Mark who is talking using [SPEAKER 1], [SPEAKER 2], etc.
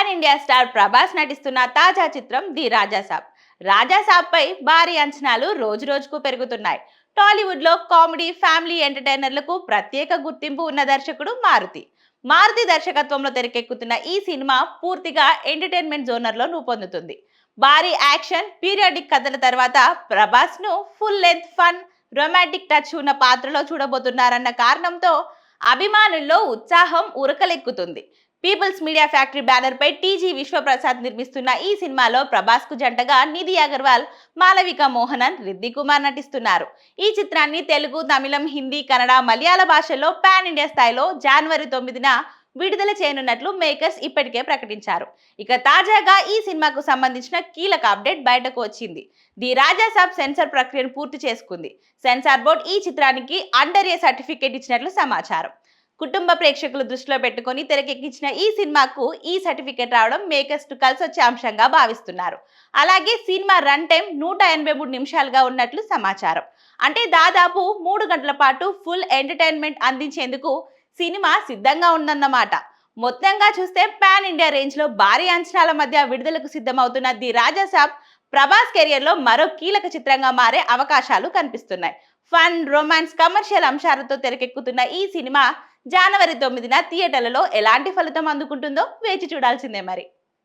[SPEAKER 1] Pan India star Prabhas నటిస్తున్న తాజా చిత్రం ది రాజాసాబ్. రాజాసాబ్ పై భారీ అంచనాలు రోజు రోజుకు పెరుగుతున్నాయి. టాలీవుడ్ లో కామెడీ ఫ్యామిలీ ఎంటర్టైనర్లకు ప్రత్యేక గుర్తింపు ఉన్న దర్శకుడు మారుతి దర్శకత్వంలో తెరకెక్కుతున్న ఈ సినిమా పూర్తిగా ఎంటర్టైన్మెంట్ జోనర్ లో రూపొందుతుంది. భారీ యాక్షన్ పీరియాడిక్ కథల తర్వాత ప్రభాస్ ను full length fun romantic touch ఉన్న పాత్రలో చూడబోతున్నారన్న కారణంతో అభిమానుల్లో ఉత్సాహం ఉరకలెక్కుతుంది. పీపుల్స్ మీడియా ఫ్యాక్టరీ బ్యానర్ పై టీజీ విశ్వప్రసాద్ నిర్మిస్తున్న ఈ సినిమాలో ప్రభాస్ కు జంటగా నిధి అగర్వాల్, మాలవిక మోహనన్, రిద్ది కుమార్ నటిస్తున్నారు. ఈ చిత్రాన్ని తెలుగు, తమిళం, హిందీ, కన్నడ, మలయాళ భాషల్లో పాన్ ఇండియా స్థాయిలో జనవరి 9న విడుదల చేయనున్నట్లు మేకర్స్ ఇప్పటికే ప్రకటించారు. ఇక తాజాగా ఈ సినిమాకు సంబంధించిన కీలక అప్డేట్ బయటకు వచ్చింది. ది రాజాసాబ్ సెన్సార్ ప్రక్రియను పూర్తి చేసుకుంది. సెన్సార్ బోర్డు ఈ చిత్రానికి అండర్ ఏ సర్టిఫికేట్ ఇచ్చినట్లు సమాచారం. కుటుంబ ప్రేక్షకులు దృష్టిలో పెట్టుకుని తెరకెక్కించిన ఈ సినిమాకు ఈ సర్టిఫికేట్ రావడం మేకర్స్ కు కలిసొచ్చే అంశంగా భావిస్తున్నారు. అలాగే సినిమా రన్ టైం 183 నిమిషాలుగా ఉన్నట్లు సమాచారం. అంటే దాదాపు 3 గంటల పాటు ఫుల్ ఎంటర్టైన్మెంట్ అందించేందుకు సినిమా సిద్ధంగా ఉందన్నమాట. మొత్తంగా చూస్తే పాన్ ఇండియా రేంజ్ లో భారీ అంచనాల మధ్య విడుదలకు సిద్ధమవుతున్న ది రాజాసాబ్ ప్రభాస్ కెరియర్ లో మరో కీలక చిత్రంగా మారే అవకాశాలు కనిపిస్తున్నాయి. ఫన్, రొమాన్స్, కమర్షియల్ అంశాలతో తెరకెక్కుతున్న ఈ సినిమా జనవరి 9న థియేటర్లలో ఎలాంటి ఫలితం అందుకుంటుందో వేచి చూడాల్సిందే మరి.